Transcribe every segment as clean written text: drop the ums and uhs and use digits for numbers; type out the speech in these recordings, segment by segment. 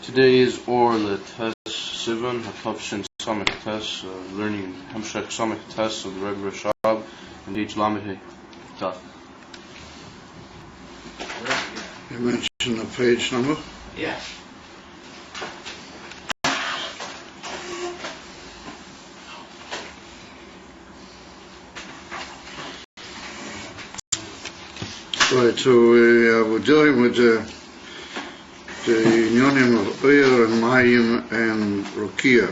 Today is Or Le Tes Sivan, Hatavshin Samech Tes, learning Samech Tes of the Rebbe Rashab, and each Lamed Taf. You mentioned the page number? Yeah. Right, so we're dealing with the unionim of Oyer and Mayim and Rokia.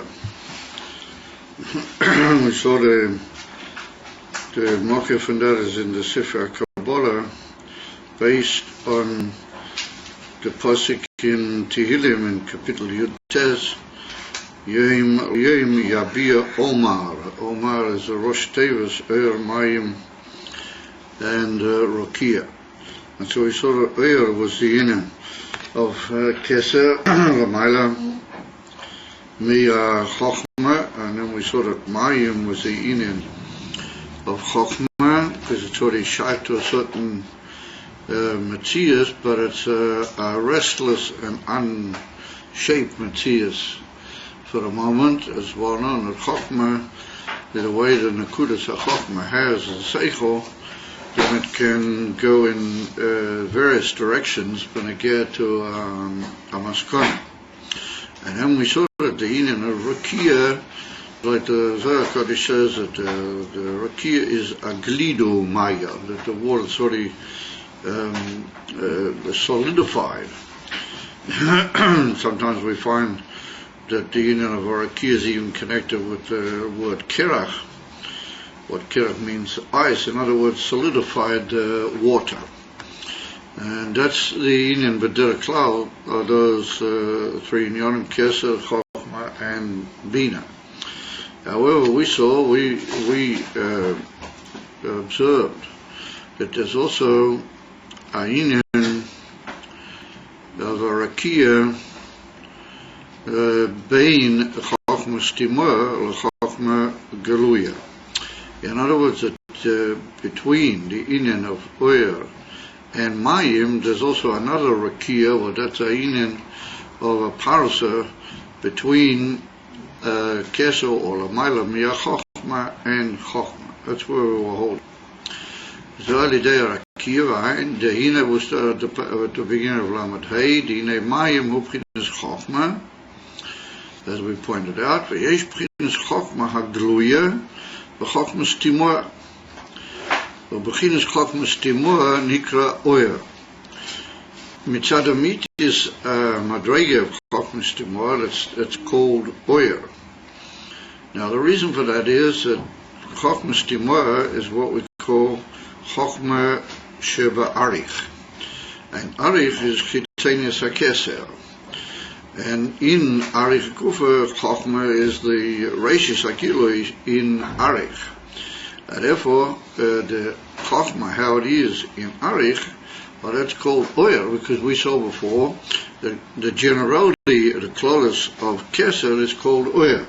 We saw the Mokif and that is in the Sefer Kabbalah, based on the Pasuk in Tehillim in Kapitel Yud Tes, Yom Yabia Omar. Omar is a Rosh Tevis, Oyer, Mayim, and Rokia. And so we saw that Oyer was the union of Keser, Lamaila, Mia Chochma, and then we saw that Mayim was the union of Chochma, because it's already shaped to a certain Matthias, but it's a restless and unshaped Matthias for the moment, as well known that Chochma, the way the Nakudas of Chochma has the Seichel, then it can go in various directions when it gets to a Maskon. And then we saw that the union of Rakia, like the Zohar Kodesh says, that the Rakia is a glido maya, that the water is already solidified. Sometimes we find that the union of Rakia is even connected with the word kerach. What kerach means ice, in other words, solidified water. And that's the union b'derech klal, are those three unionim, Keser, Chochma, and Bina. However, we observed that there's also a union of a rakia bein Chochma Stimor or Chochma Geluya. In other words, that between the union of Oyer and Mayim, there's also another rakia, or that's a union of a parsa between Keser or Lamaila Mia Chochma and Chochma. That's where we were holding. So early day rakia, the union was at the beginning of Lamed Hey, the union Mayim who is Chochma, as we pointed out, v'yesh b'chinas Chochma hagluya, v'chochma stimor. V'b'chinas Chochma stimor nikra Oyer. Mitzad amitis madrege of Chochma stimor, it's called Oyer. Now the reason for that is that Chochma stimor is what we call Chochma sheba arich. And arich is chitenius hakeser. And in Arich Kufa, Chochma is the Reishis Akiloi in Arich. And therefore, the Chochma, how it is in Arich, well, that's called Oyer, because we saw before the generality, the klolos of Keser is called Oyer.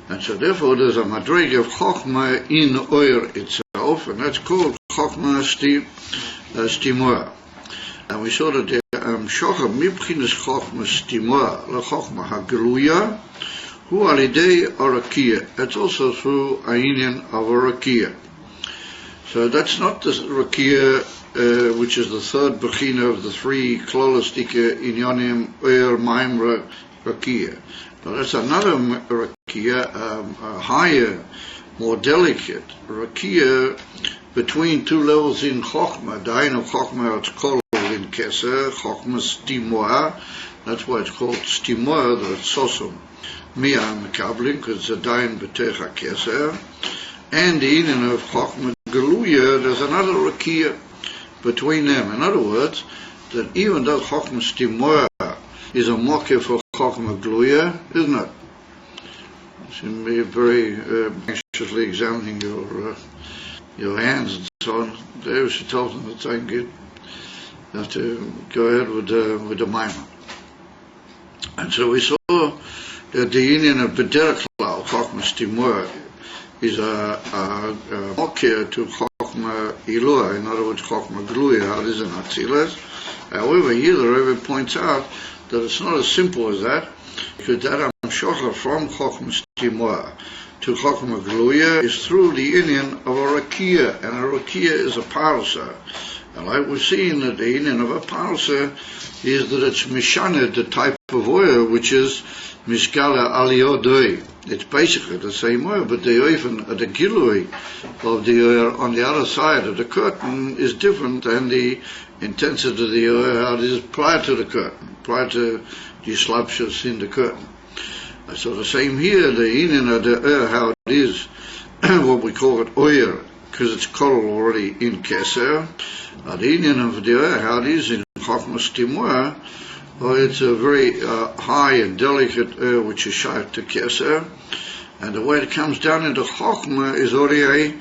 And so therefore, there's a madrege of Chochma in Oyer itself, and that's called Chochma Stimor. And we saw that the Shocha Mibchinas Chochma Stimor La Chochma Hagluya Hu Alidei Arakia. That's also through a union of a Rakia. So that's not the Rakia which is the third Bechina of the three Klolostika Inyonim Oyer Mayim Rakia. Now that's another Rakia, a higher, more delicate Rakia between two levels in Chochma. The Ein of Chochma, it's called in Keser, Chochma Stimor. That's why it's called Stimor, the Sosum. Mia Mekabling, because it's a Dain B'techa Keser. And the union of Chochma Geluya, there's another Rakia between them. In other words, that even though Chochma Stimor is a mokeh for Chochma Geluya, isn't it? You seem to be very anxiously examining your hands and so on. There she told them that I can have to go ahead with the Maimon. And so we saw that the union of b'derech klal, Chochma Stimor, is a mokeh to Chochma Ilua, in other words, Chochma Geluya, how it is in Atzilas. However, here the Rebbe points out that it's not as simple as that, because that Amshocha from Chochmas Timur to Chochma Geluya is through the union of a Rakia, and a Rakia is a parsa. And like we've seen, that the union of a parsa is that it's Mishaneh, the type of oil, which is Mishkala Aliyodoi. It's basically the same oil, but the oifen, the Gilui of the oil on the other side of the curtain is different than the intensity of the oil how it is prior to the curtain, prior to the slapshus in the curtain. So the same here, the union of the oil, how it is, what we call it oil, because it's coral already in Keser. The union of the oil, how it is in Chochmas Timur, it's a very high and delicate oil which is shaykh to Keser, and the way it comes down into Chochma is already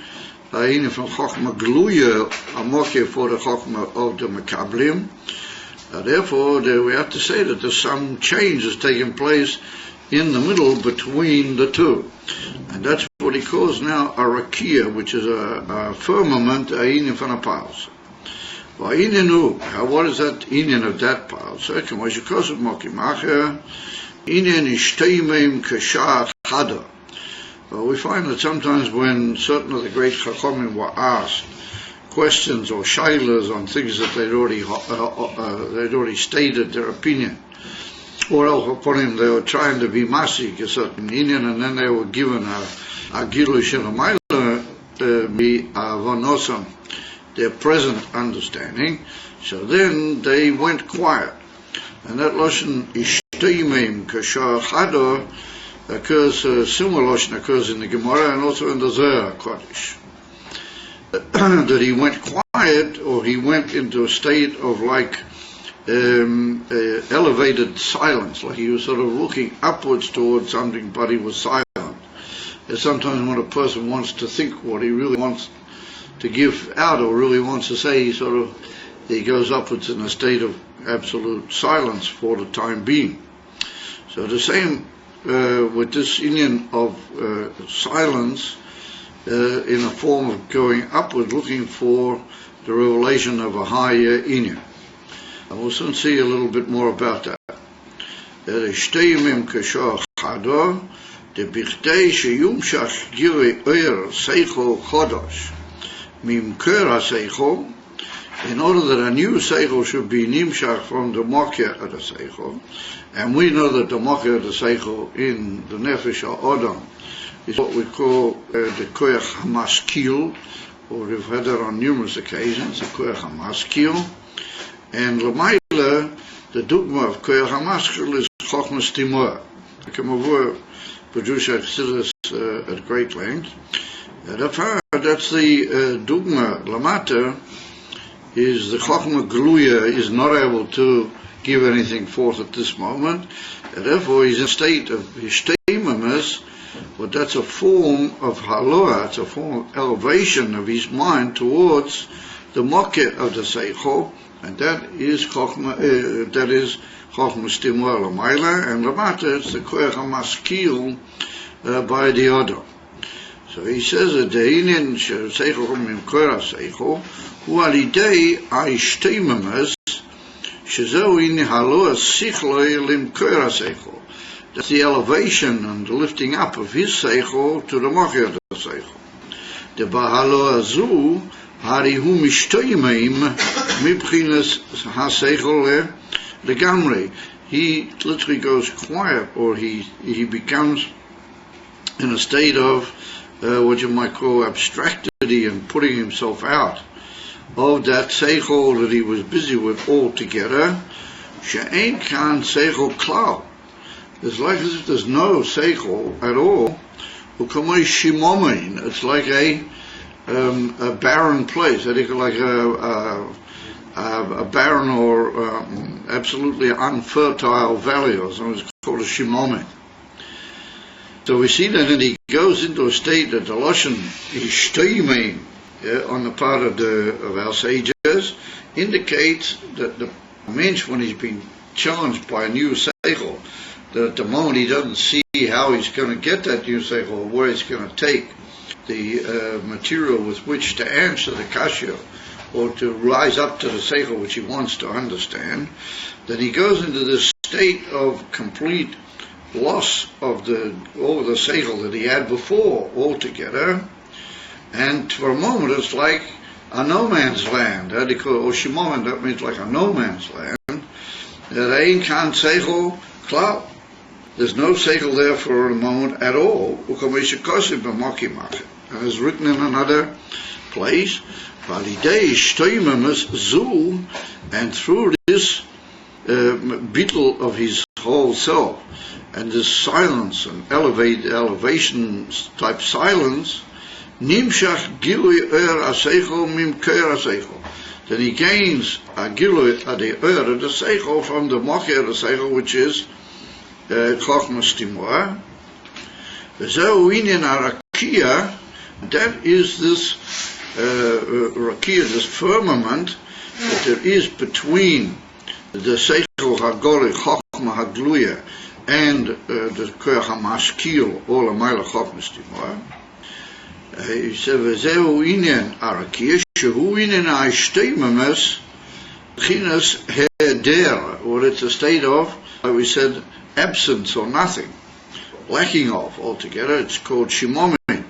a union from Chochma Geluya, a mokeh for the Chochma of the Mekablim. Therefore, we have to say that there's some change that's taking place in the middle between the two. And that's what he calls now a Rakia, which is a firmament, a union from a pulse. What is that union of that pulse? We find that sometimes when certain of the great Chachamim were asked questions or shaylas on things that they'd already stated their opinion, or else upon him they were trying to be masik a certain union, and then they were given a gilu shelamayla mi avonosam, their present understanding. So then they went quiet, and that lashon ishtaimim kashar chado occurs, similar lashon occurs in the Gemara and also in the Zohar Kodesh. That he went quiet, or he went into a state of like elevated silence, like he was sort of looking upwards towards something, but he was silent. And sometimes when a person wants to think what he really wants to give out or really wants to say, he goes upwards in a state of absolute silence for the time being. So the same with this union of silence in a form of going upward, looking for the revelation of a higher union. And we'll soon see a little bit more about that. In order that a new seichel should be nimshach from the mokeh of the seichel, and we know that the mokeh of the seichel in the nefesh ha'odam is what we call the koyach hamaskil, or we've had that on numerous occasions, the koyach hamaskil. And l'mayla, the dogma of koyach hamaskil is chochmas timur. I come over Pedrusha Chassidus at great length. That's the dogma. Lamata is the Chochma Geluya is not able to give anything forth at this moment, and therefore he's in a state of hishteimamus, but that's a form of haloah, it's a form of elevation of his mind towards the mokeh of the seichel, and that is Chochma Stimur Lamaila, and Lamata it's the Koyach HaMaskil by the other. So he says that the Inin Seichel from Koyach Seichel hu alidei aishteimamus shezeu in haloah sichloi lim Koyach Seichel. That's the elevation and the lifting up of his seichel to the mokeh of the seichel. The bahaloah zu hari hu mishtoimim mibchinas ha-seichel legamrei. He literally goes quiet, or he becomes in a state of what you might call abstractity, and putting himself out of that seichel that he was busy with altogether. She'ein kan seichel klal. It's like as if there's no seichel at all. It's like a barren place, like a barren or absolutely unfertile valley, or something. It's called a shimomen. So we see that he goes into a state that the lashon ishtoimim on the part of our sages indicates that the mensch, when he's been challenged by a new seichel, that at the moment he doesn't see how he's going to get that new seichel, or where he's going to take the material with which to answer the kasha, or to rise up to the seichel which he wants to understand, then he goes into this state of complete loss of all the seichel that he had before altogether, and for a moment it's like a no man's land. How do you call it? Oshimomen, that means like a no man's land. There ain't kan seichel klau. There's no seichel there for a moment at all. And it's written in another place, and through this beetle of his whole self, and this silence and elevation type silence, nimshach gilui aseichel mim aseichel. Then he gains a gilui the the seichel from the mocher aseichel, which is chochmas timor. V'zeu inyan arakia. That is this rakia, this firmament that there is between the seichel hagoli chochma hagluya and the koach hamashkil or l'mayla chochmas timor. He said, "V'zeu inyan arakia shehu inyan ha'ishteimemes chinas heder," or it's a state of, like we said, absence or nothing, lacking of altogether. It's called shimomin.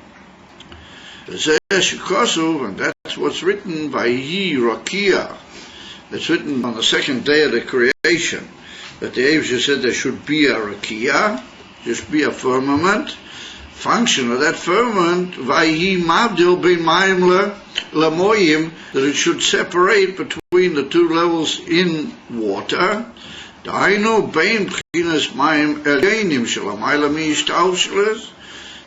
And that's what's written by Yi Rakia. It's written on the second day of the creation that the Avshah said there should be a Rakia, there should be a firmament. Function of that firmament, Vayhi Mavdil Bein Mayim Lamoyim, that it should separate between the two levels in water. Dainu Bein Pchinas Mayim Elyenim Shalamayla Mishtaushles,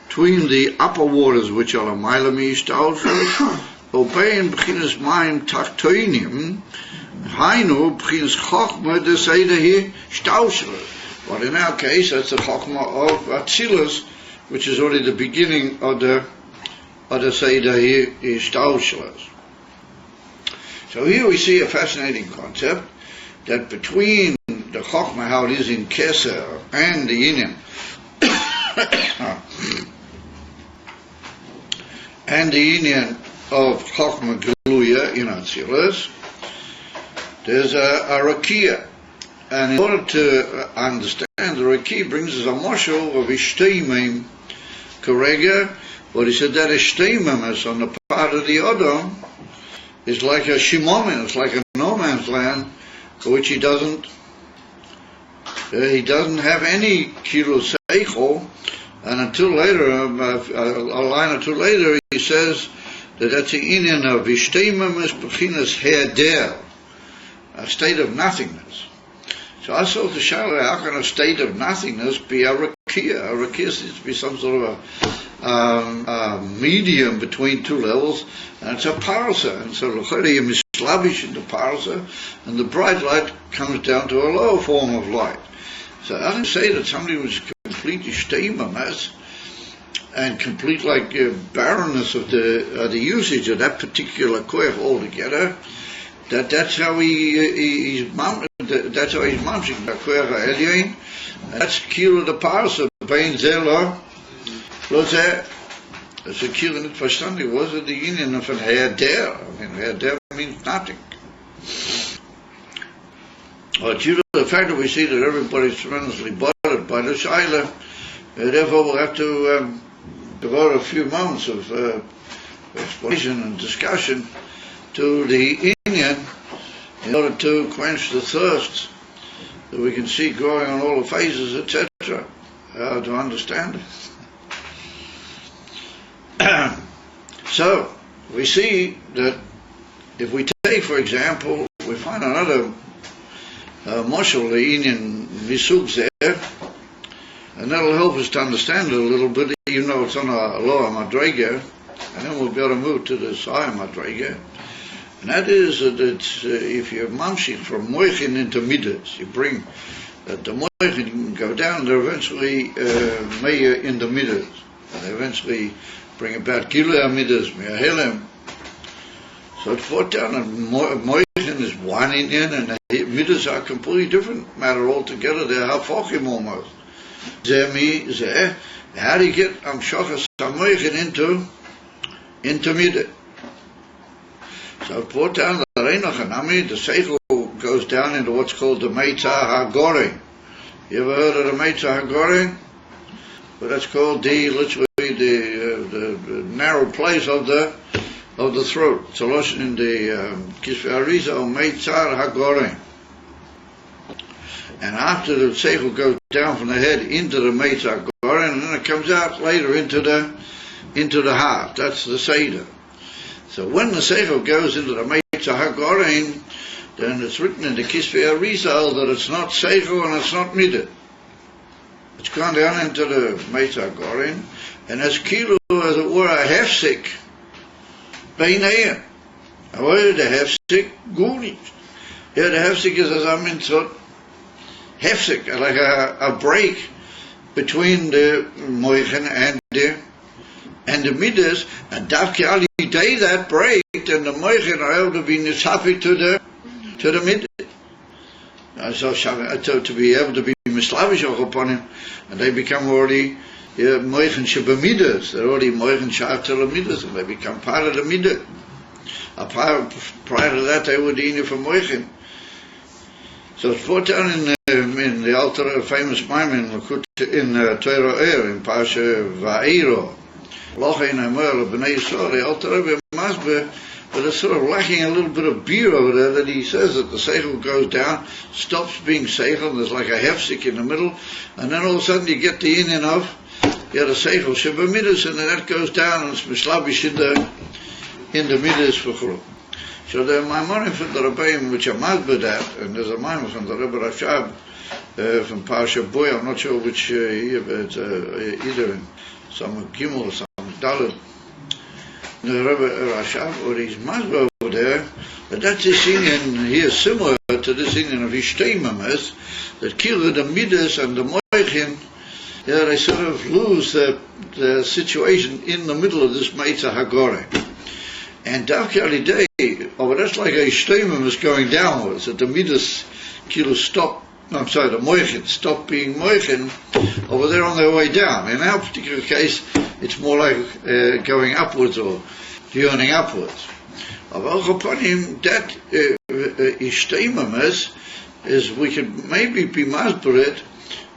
between the upper waters, which are Lamayla Mishtaushles, Obein Pchinas Mayim Tachtoinim, Hainu Pchinas Chochma Deseidahi Staushles. But in our case, that's the Chochma of Atzilus, which is only the beginning of the Seidahi Staushles. So here we see a fascinating concept, that between the Chochma, how it is in Keser, and the Inyan, and the Inyan of Chochma Geluya in Atzilus, there's a Rakia. And in order to understand, the Rakia brings us a moshel of Ishteimim Korega, but he said that Ishteimemes on the part of the Adam is like a Shimomin, it's like a no man's land, for which he doesn't have any kilo seichel, and until later, a line or two later, he says that that's the inyan of Ishteimemes Bechinas Heder, a state of nothingness. So I saw the shadow, how can a state of nothingness be a rakia? A rakia seems to be some sort of a medium between two levels, and it's a parasa. And so l'chayre mislavish in the parasa, and the bright light comes down to a lower form of light. So I can say that somebody was completely shteimamas and complete like barrenness of the usage of that particular koyach altogether. That's how he's mamshing the koyach ha'elyon. That's kilo the parasa bein zeh lo zeh. That's a kilo nicht verstanden. Was it the union of an heder? I mean, heder means nothing. But due to the fact that we see that everybody's tremendously bothered by the shaila, therefore we'll have to devote a few moments of explanation and discussion to the Inyan in order to quench the thirst that we can see growing on all the faces, etc. How to understand it. So, we see that if we take, for example, we find another moshel, the Inyan Misug there, and that'll help us to understand it a little bit, even though it's on a lower madrega, and then we'll be able to move to the higher madrega. And that is that it's, if you're mamshik from moichin into midas, you bring the moichin, you can go down, they're eventually meir in the midas, and they eventually bring about gilui midas, me'ahelem. So it's brought down, and moichin is one Inyan, and the midas are a completely different matter altogether. They're hafochim almost. Zeh, how do you get amshachas hamoichin into midas? So it's brought down the Reinach Hanami, the Seichel goes down into what's called the Meitzah HaGorei, You ever heard of the Meitzah HaGoren? Well, that's called literally the narrow place of the throat. It's a lotion in the Kisvei Arizal, Meitzah HaGoren. And after the seichel goes down from the head into the Meitzah HaGoren, and then it comes out later into the heart. That's the Seder. So when the seichel goes into the Meitzah HaGoren, then it's written in the Kisvei Arizal that it's not seichel and it's not midah. It's gone down into the Meitzah HaGoren, and it's kilo, as it were, a hefsik beinayim. However, the hefsik gulit. Yeah, the hefsik is as I'm in sort hefsik, like a break between the moichen and the midas, and dafki ali day that break, then the moichen are able to be nisafik to the midas. So to be able to be mislavish upon him, and they become already moichen shebamidas. They're already moichen sha'atel midas, and they become part of the midah. Prior to that, they were the for moichen. So it's brought down in the altar, famous Maimon in Torah in Pasha Va'iro. Lochein Hamer B'nei Yisrael, the altar of Masber, but it's sort of lacking a little bit of beer over there, that he says that the seichel goes down, stops being seichel, and there's like a hefsik in the middle, and then all of a sudden you get the inyan of the seichel shebamidas, and then that goes down and it's mislavish in the midas for chuluk. So there are Maimonim from the Rebbeim which are masber that, and there's a Maimon from the Rebbe Rashab from Parsha Boy, I'm not sure which here, but either in some Gimel or some Dalet. The Rebbe Rashab, or he's masber over there, but that's this inyan here similar to this inyan of Ishteimamas, that kill the midas and the moichin, they sort of lose the situation in the middle of this Meitzah HaGoren. And Davki Alidei, that's like a shteimim is going downwards, that the midas kilo stop, the moichin stop being moichin over there on their way down. In our particular case, it's more like going upwards or yearning upwards. Upon him, that shteimim is we could maybe be masberit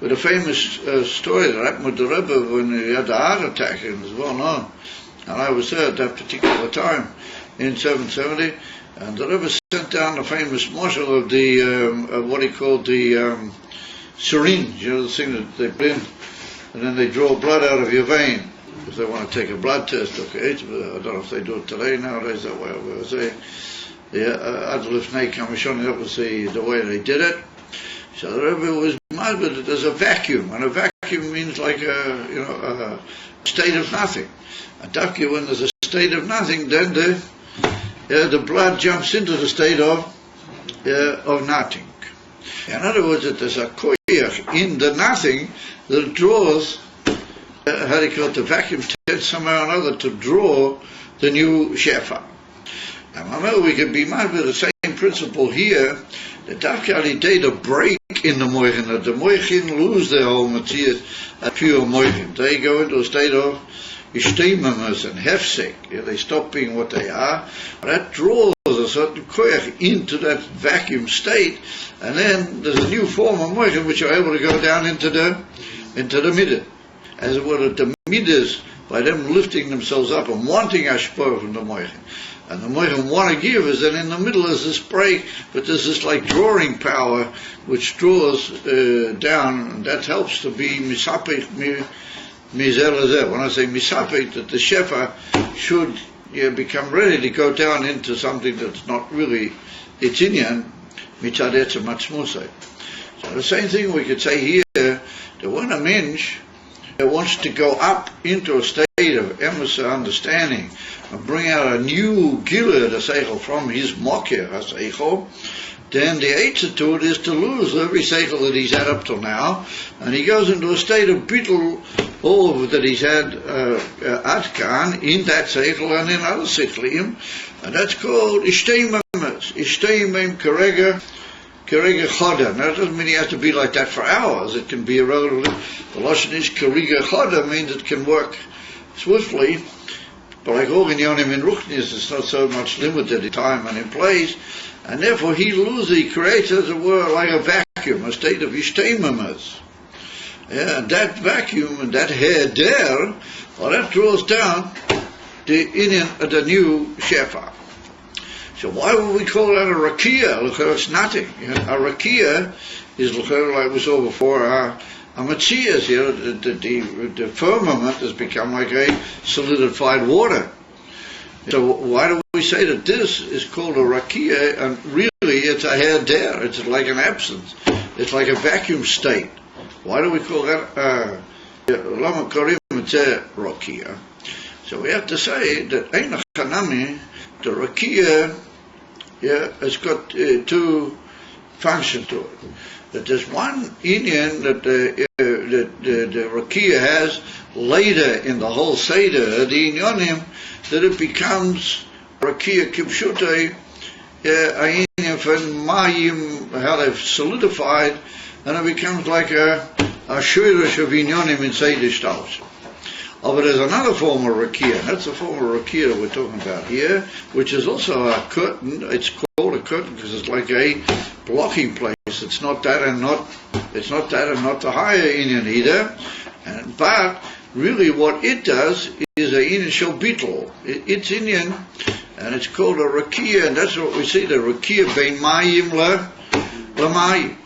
with a famous story that happened with the Rebbe when he had the heart attack, and it's well known. And I was there at that particular time in 770, and the Rebbe sent down the famous marshal of the what he called the syringe, the thing that they put in, and then they draw blood out of your vein if they want to take a blood test. Okay, I don't know if they do it today nowadays that way. I was say, that was the way they did it. So the Rebbe was mad with it. There's a vacuum, and a vacuum means like a state of nothing. And Dafki, when there's a state of nothing, then the blood jumps into the state of nothing. In other words, that there's a koyach in the nothing that draws, how do you call it, the vacuum tends somehow or another to draw the new shefa. And we can be mad with the same principle here, that Dafki Alidei, the break in the moichin, that the moichin lose their whole material, pure moichin. They go into a state of ishteimamas and hefsek, they stop being what they are. That draws a certain koyach into that vacuum state, and then there's a new form of moichin which are able to go down into the midah. As it were, the midas, by them lifting themselves up and wanting ashpah from the moichin. And the moichin want to give is that in the middle is this break, but there's this like drawing power which draws down, and that helps to be misapich mizelazeh. When I say misapich, that the shefa should become ready to go down into something that's not really its inyan, mitzadetz matzmusay. So the same thing we could say here, that when a mensch wants to go up into a state of emes understanding and bring out a new gila the seichel from his mokir seichel, then the attitude is to lose every seichel that he's had up till now, and he goes into a state of bittul all that he's had atkan in that seichel and in other seichlim, and that's called ishteimamas, ishteimim kerega choda. Now, it doesn't mean he has to be like that for hours. It can be a relatively, the lashon is kerega choda means it can work swiftly, But like all inyanim in Ruchnis, it's not so much limited in time and in place, and therefore he creates, as it were, like a vacuum, a state of ishteimamas. Yeah, and that vacuum and that hair there, well, that draws down the new shefa. So why would we call that a rakia? Look, it's nothing. A rakia is, like we saw before, a matzias here. The firmament has become like a solidified water. So why do we say that this is called a rakia? And really, it's a hair there. It's like an absence. It's like a vacuum state. Why do we call that lama karim rakia? So we have to say that ein chanami, the rakia, has got two functions to it. That there's one inyan that the rakia has later in the whole seder, the inyanim, that it becomes rakia kibshutei, a inyan from mayim, how they've solidified, and it becomes like a shurish of inyanim in seder shtaus. Oh, but there's another form of rakia, and that's the form of rakia that we're talking about here, which is also a curtain. It's called a curtain because it's like a blocking place. It's not that and not the higher inyan either. But really what it does is a inyan shel bittul. It's inyan, and it's called a rakia, and that's what we see, the rakia bein mayim mayim.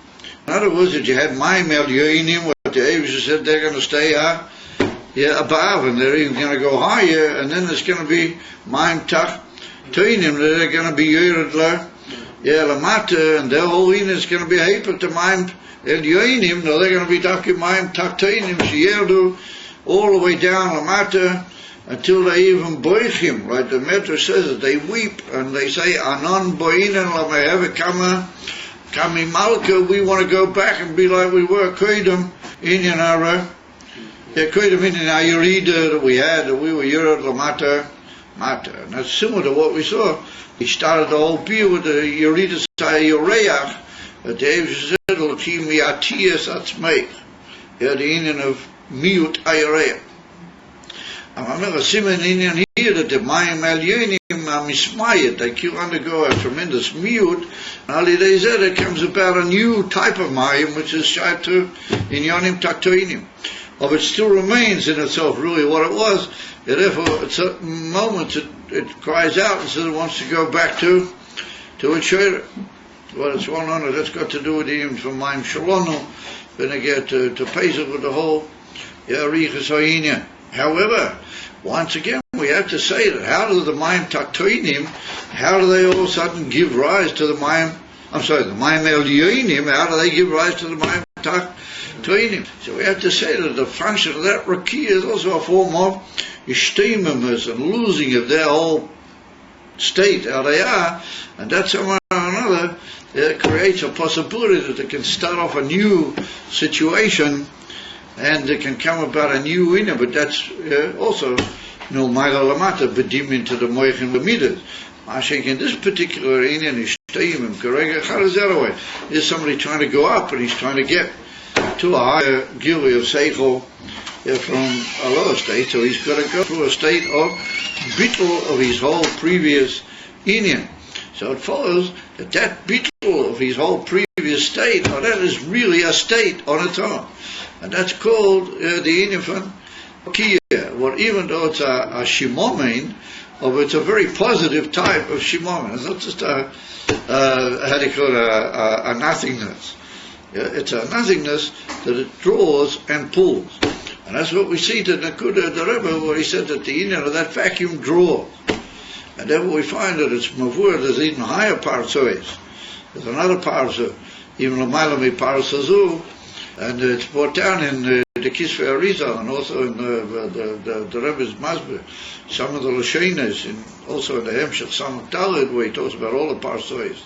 In other words, that you had mayim el yoinim, what the Avish said they're going to stay above, and they're even going to go higher, and then there's going to be mayim tachtoinim, they're going to be yored lamata, and their whole inyan is going to be hyper to mayim el yoinim. No, they're going to be talking mayim tachtoinim, sheyerdu, all the way down lamata, until they even boichim, right? The Medrash says that they weep, and they say, anon boinen lameheve kami malka, we want to go back and be like we were koidem in our koidem in our yerida that we had, that we were yered lamata mata. And that's similar to what we saw. He started the whole beer with the yerida sayoreach, but Dave said, l'kim yatiyas atzmeich, the inyan of miut ayoreach. I'm going to Sivan inyan here that the mayim elyonim mismayit, they can undergo a tremendous miut, and ali dezeh there comes about a new type of mayim which is shaitu inyanim taktoinim. Of it still remains in itself really what it was, and therefore at certain moments it cries out and says it wants to go back to its shayra. What it's one on, that's got to do with him from mayim shalonu, when they get to Pesach with the whole Richas Ha'inyan. However, once again, we have to say that how do the mayim taktoinim, how do they all of a sudden give rise to the mayim, the mayim elyonim, how do they give rise to the mayim taktoinim? So we have to say that the function of that rakia is also a form of ishteimamas and losing of their whole state, how they are, and that somehow or another creates a possibility that they can start off a new situation, and they can come about a new inyan, but that's also no ma'ila lamata bedim into the moichin v'midas. I think in this particular inyan is shteim and karega charazeraway. There's somebody trying to go up, and he's trying to get to a higher gili of seichel from a lower state, so he's got to go through a state of bittul of his whole previous inyan. So it follows that bittul of his whole previous state, that is really a state on its own. And that's called the inyan from rakia. Well, even though it's a shimomen, it's a very positive type of shimomen. It's not just a nothingness. It's a nothingness that it draws and pulls. And that's what we see to Nakuda the Rebbe, where he said that the inyan of that vacuum draws. And then we find that it's mavur, there's even higher parsois. There's another parso, even a malami parsozu, and it's brought down in the Kisvei Arizal, and also in the Rebbe's Masber, some of the Lashonas, also in the Hemshech Samech Tes, where he talks about all the parsois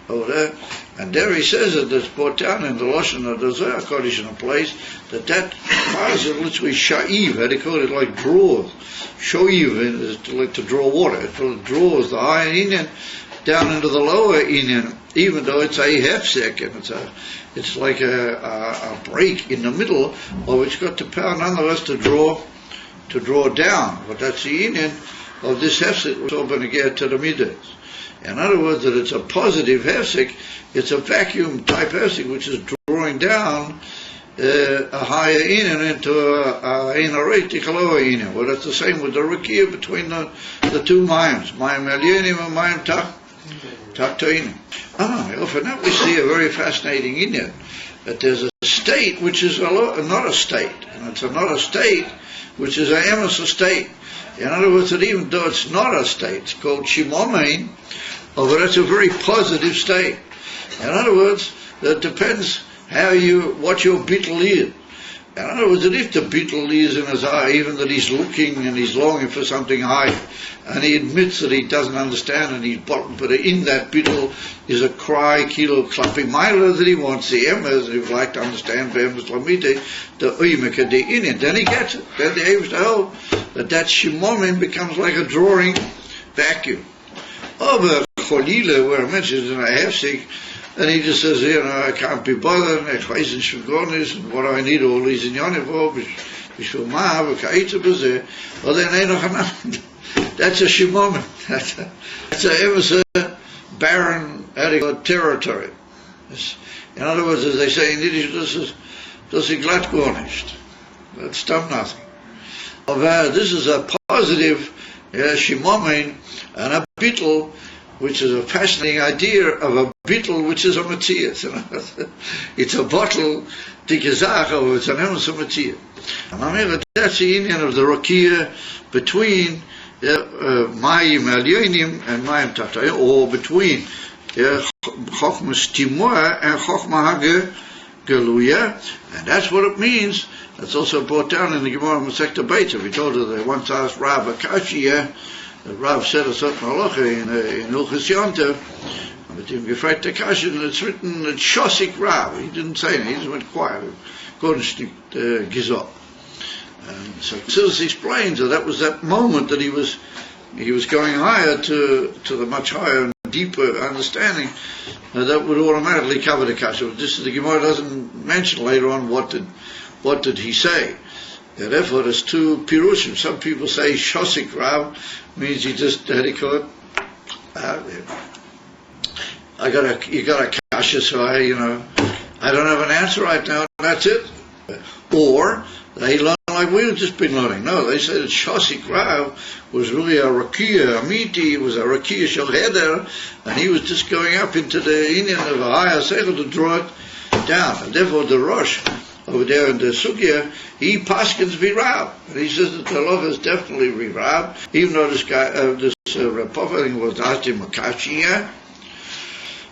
over there. And there he says that it's brought down in the Lashon of the Zohar Kodesh in a place that parso literally sha'iv, how they call it, like draws. Sho'iv is like to draw water. It draws the higher inyan down into the lower inyan, even though it's a hefsek, and it's like a break in the middle, or it's got the power nonetheless to draw down. But that's the inyan of this hefsek was open to get to the midas. In other words, that it's a positive hefsek, it's a vacuum type hefsek which is drawing down a higher inen into a inoretic lower inen. Well, that's the same with the rakia between the two mayim elyonim and mayim taktoinim. For now we see a very fascinating inyan, that there's a state which is not a state, and it's not a state which is an emes state. In other words, that even though it's not a state, it's called shimomein, but it's a very positive state. In other words, that depends what your bittul is. In other words, that if the bittul is in his eye, even that he's looking and he's longing for something high, and he admits that he doesn't understand and he's bottom, but in that bittul is a cry, kilo, klapping, mila, that he wants the emes, if you like to understand, be'emes lamite, the uimeka de in it, then he gets it. Then the aim is that shimomen becomes like a drawing vacuum. Over cholila, where it mentions in a hefsek, and he just says, I can't be bothered, and what do I need all these inyanim for? Well, then ain't no. That's a shimomen. That's a barren, territory. In other words, as they say in Yiddish, this is glatt garnished. That's done nothing. This is a positive shimomen and a bittul, which is a fascinating idea of a bittul, which is a matthias. It's a bottle, tikizach, it's an emes of matthias. That's the union of the rakia between mayim elyonim and mayim taktoinim, or between chokhmas timur and chokhmah geluya, and that's what it means. That's also brought down in the Gemara Masechta Beitza. We told her they once asked Rav Akashia. The Rav said a certain halacha in Hilchos Yontif, but in Gefreit Takash, and it's written that Shosik Rav. He didn't say anything, he just went quiet. According to Gizot. And so Tzilus explains that was that moment that he was going higher to the much higher and deeper understanding, that would automatically cover the kasha. This the Gemara doesn't mention later on what did he say. Therefore, there's two pirushim. Some people say Shosik Rav means he just had it called. You got a kasha, so I don't have an answer right now. That's it. Or they learn like we've just been learning. No, they say that Shosik Rav was really a rakia amiti. It was a rakia shel heder, and he was just going up into the Indian of a higher seichel to draw it down. And therefore, the Rosh over there in the Sugya, he paskins Virav. And he says that the halacha is definitely Virav, even though this guy, Rapov, was asked him Makashia,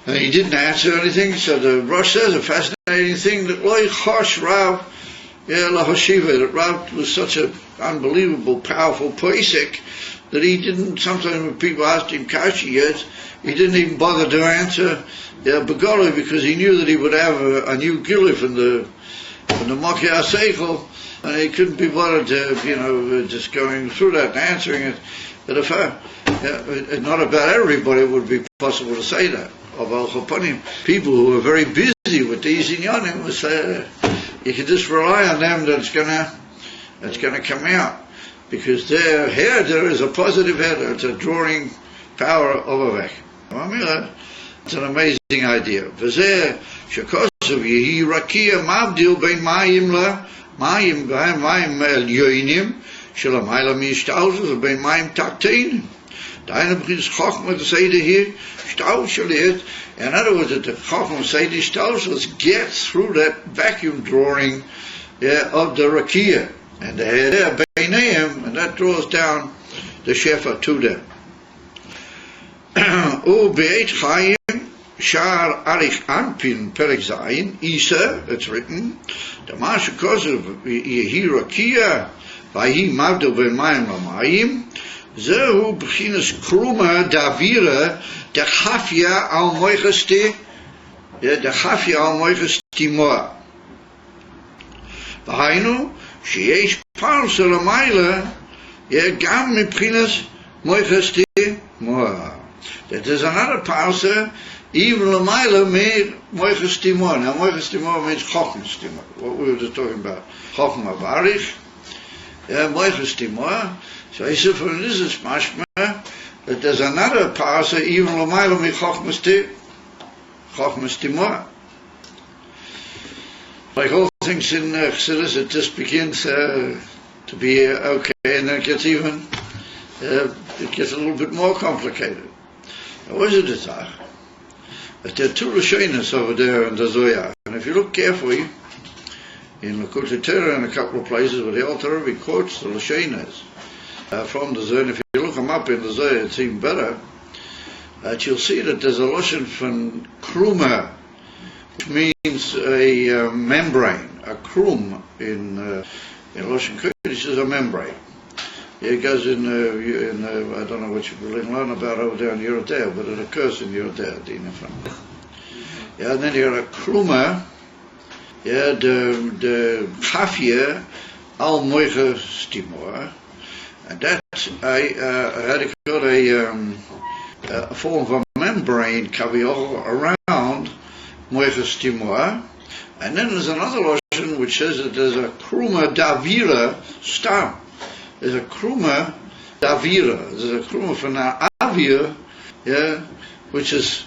and he didn't answer anything. So the Rosh says a fascinating thing, that Loi Chosh Rav, that Rav was such an unbelievable, powerful poisek, that he didn't, sometimes when people asked him Kashiyas, he didn't even bother to answer Begoli, because he knew that he would have a new gilui from the Mokia Seichel, and he couldn't be bothered to, just going through that and answering it. But if not about everybody, it would be possible to say that. Of Al Chapanim, people who are very busy with these inyanim, will say, you can just rely on them that it's gonna come out, because their header is a positive header. It's a drawing power of a vacuum. It's an amazing idea. V'zeh shekosav yehi rakia mavdil bein mayim la mayim elyonim shel hamayla mishtalzos bein mayim taktein. Deine bris chokhma to say here shtal shalit. In other words, that the chokhma say the shtalzos gets through that vacuum drawing of the rakia, and the header beinayim, and that draws down the shefa to them. O Beit Chaim Shar Arich Anpin Perek Zayin Isa, it's written, the Masha Kosev Yehi Rakia Vahi Mavdo Ben Mayim Lamayim Zehu B'chinas Kruma Davira Dechafia Al Moichesti Dechafia Al Moichesti Moa Vahainu Sheyesh Parsa Lamayla Gam Mipchinas Moichesti Moa. That there's another parsa, even Lamaila made Moichas Timor. Now Moichas Timor means Chochmas Timor, what we were just talking about. Chochma Varich, Moichas Timor, So he said, from this is mashma that there's another parsa even l'mayla mi chochmas timor. Like all things in Chassidus, it just begins to be okay, and then it gets it gets a little bit more complicated. Now, what is it that? But there are two Lashonos over there in the Zohar, and if you look carefully, in Likutei Torah and a couple of places where the Alter Rebbe quotes the Lashonos from the Zohar, and if you look them up in the Zohar, it's even better, that you'll see that there's a Lashon from kruma, which means a membrane, a krum in Lashon Kodesh is a membrane. It goes in I don't know what you will learn about over there in Yerodea, but it occurs in Yerodea, yeah, and then you have a kruma, yeah, the chafia al moicha stimor, and that's a form of a membrane kaviol around moicha stimor, and then there's another lotion which says that there's a kruma davira stam. There's a kruma davira. There's a kruma from the avir, yeah, which is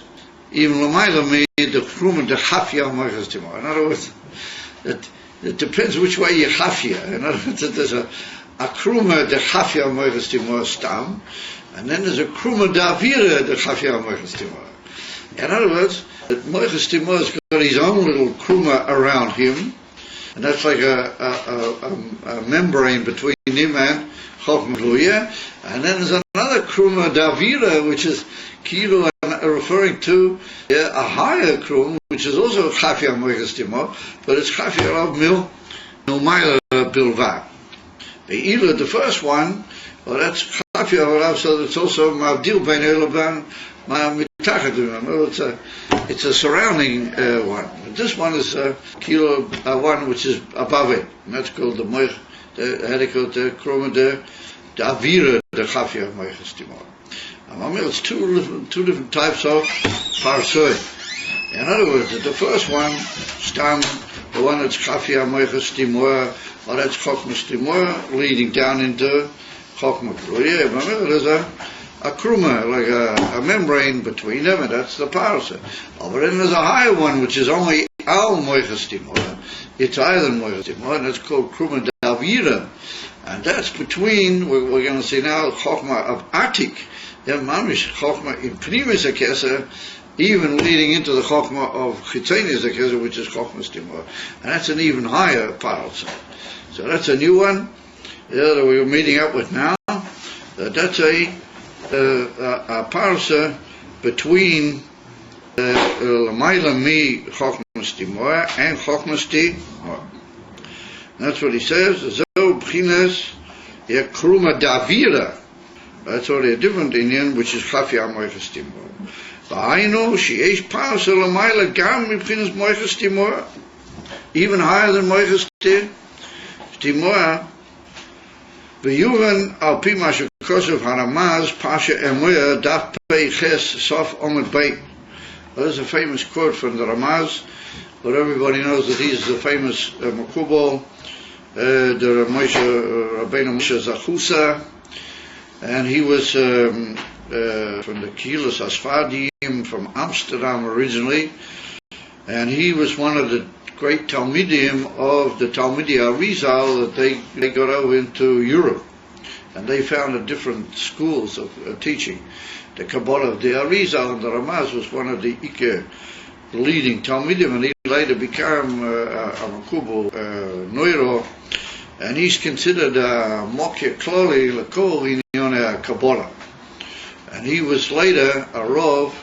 even l'mayla me the kruma de chafia moicha stimor. In other words, it depends which way you chafia. In other words, there's a kruma de chafia moicha stimor stam, and then there's a kruma davira de chafia moicha stimor. In other words, moicha stimor has got his own little kruma around him, and that's like a membrane between him and Chochmah Gluya. And then there's another kruma davira, which is kilo, referring to a higher krum, which is also chafia moicha stimor, but it's chafia of mil mayla bilva. The first one, well, that's chafia of, so it's also mavdil bein elaban mitachad. It's a surrounding one. This one is kilo one which is above it, and that's called the moich, the kruma de avira de chafia moicha stimor. It's two different types of parsoi. In other words, the first one, stam, the one that's chafia moicha stimor, or that's chochmah stimor, leading down into chochmah gluya. There's a kruma, like a membrane between them, and that's the parsa. But then there's a higher one, which is only al moicha stimor. It's higher than moicha stimor, and it's called kruma davira. And that's between, we're going to see now, chochmah of atik, mamish chochmah in primis akesa, even leading into the chochmah of chitzenis akesa, which is chochmah stimor. And that's an even higher parsa. So that's a new one that we're meeting up with now. That's a parsa between l'mayla mi chochmah stimor and chochmah stimor. That's what he says. Zo b'chinas kruma davira. That's already a different Indian, which is chafia moicha stimor. V'hainu sheyesh parsa l'mayla gam b'chinas moicha stimor, even higher than moicha stimor. V'yuvan al pi mashu kosev haramaz pasha emuya daf pei ches sof omed beit. There's a famous quote from the Ramaz, but everybody knows that he's the famous Makubal, the Rabbeinu Moshe Zachusa, and he was from the Kehillas Asfadim from Amsterdam originally, and he was one of the great Talmidim of the Talmidei Arizal that they got over into Europe, and they founded different schools of teaching. The Kabbalah of the Arizal and the Ramaz was one of the leading Talmidim, and he later became a Makubal Noiro, and he's considered a Mokya Kloli Lakol in Kabbalah. And he was later a Rov,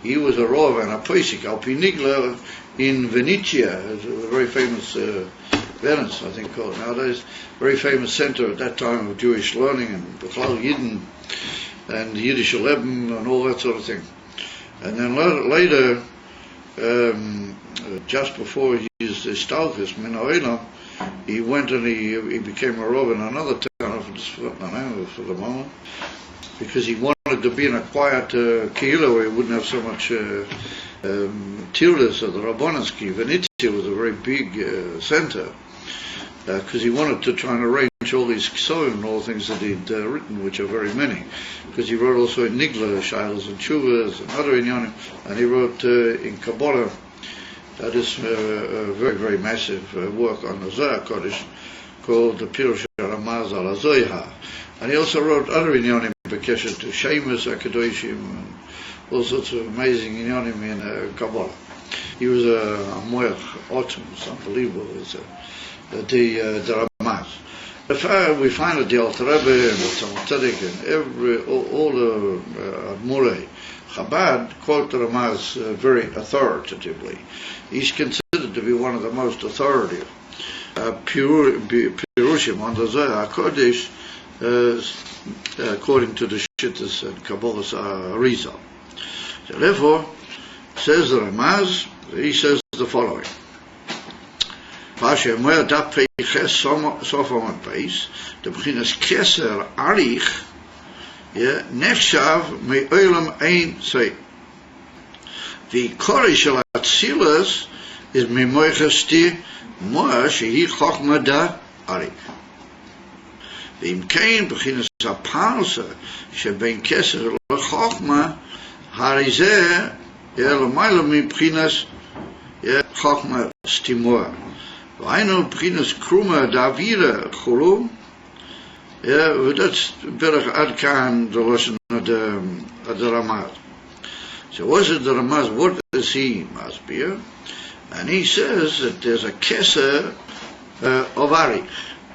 he was a Rov and a Pesik, Alpinigla in Venetia, a very famous, Venice I think called nowadays, very famous center at that time of Jewish learning and Bechlal Yidden and Yiddish Leben and all that sort of thing. And then later, just before his Stalkis, Min Ha'olam, he went and he became a Rav in another town, I've just forgotten the name of it for the moment, because he wanted to be in a quiet Kehillah where he wouldn't have so much Tildas of the Rabbananski. Venetia was a very big center. because he wanted to try and arrange all his ksoim and all things that he'd written, which are very many, because he wrote also in Nigla, Shailas and Chuvas and other inyanim, and he wrote in Kabbalah. That is a very, very massive work on the Zohar Kodesh called the Pirush Ramaz al Zohar. And he also wrote other inyanim b'kesher to Shemus HaKadoshim and all sorts of amazing inyanim in Kabbalah. He was a moech otzim, it's unbelievable. It's the Ramaz. We find that the Alter Rebbe and the Tzemach Tzedek and all the Admurei Chabad quote the Ramaz very authoritatively. He's considered to be one of the most authoritative Pirushim on the Zohar Kodesh, according to the Shittas and Kabbalah's Arizal. So therefore, says the Ramaz, he says the following. Pasha Moed Daf Peiches Sofam Peis, the Beginners Keser Arich, Nechshav Me'olam Ein Sei. The Koresh Shel Atzilas is Memoichesti Moa Shehi Chochma Da Arich. ואם כן, בחינס הפרסה שבין כסר לחוכמה, הרי זה למעלה מבחינס חוכמה סתימורה. והיינו בחינס קרומה דאווירה חולו, ודאת בערך עד כאן דלושן עד הרמז. So what is the Ramaz? What does he must be? And he says that there's a keser of Arich.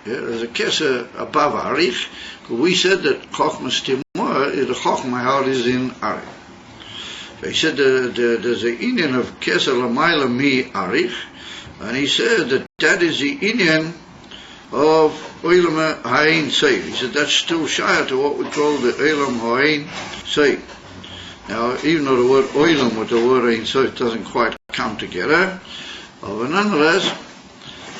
There's a keser above Arich. We said that Chochma Stimor is the Chochma how it is in Arich. So he said there's an Indian of keser Lamaila Mi Arich, and he said that is the Indian of Olam Ha'ain Seif. He said that's still shy to what we call the Olam Ha'ain Seif. Now, even though the word Olam with the word Ein Seif doesn't quite come together, but nonetheless,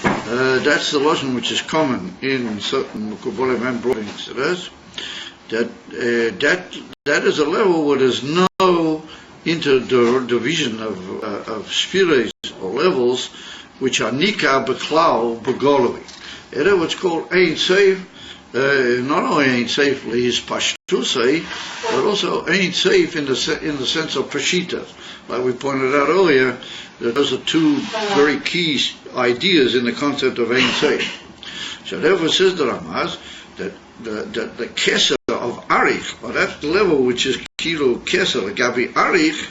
that's the lesson which is common in certain Kabbalah and broadings to us, that is a level where there's no interdivision of spheres or levels which are Nika Beklau Begoloi. That's what's called Ein Seif. Not only Ein Seif his Pashtusei, but also Ein Seif in the sense of Pashitas. Like we pointed out earlier, those are two very key ideas in the concept of Ein Seif. So therefore says the Ramaz that the Keser of Arich, or that level which is Kilo Keser, Gabi Arich,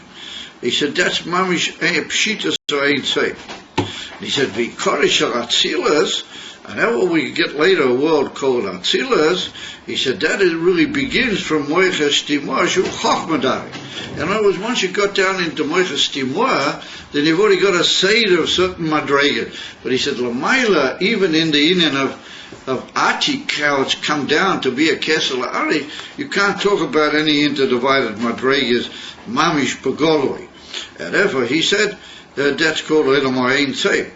he said that's Mamish Pshitas or Ein Seif. He said, V'koresh Atzilas, and that what we get later a word called Atzilas, he said that it really begins from Moiches Timor Shu Chochmadari. In other words, once you got down into Moiches Timor, then you've already got a seder of certain madregas. But he said, Lamaila, even in the union of Atik, how it's come down to be a Kesel Ari, you can't talk about any interdivided madregas, Mamish Pagoloi. And therefore, he said, that's called Elam Ha'ain Seif.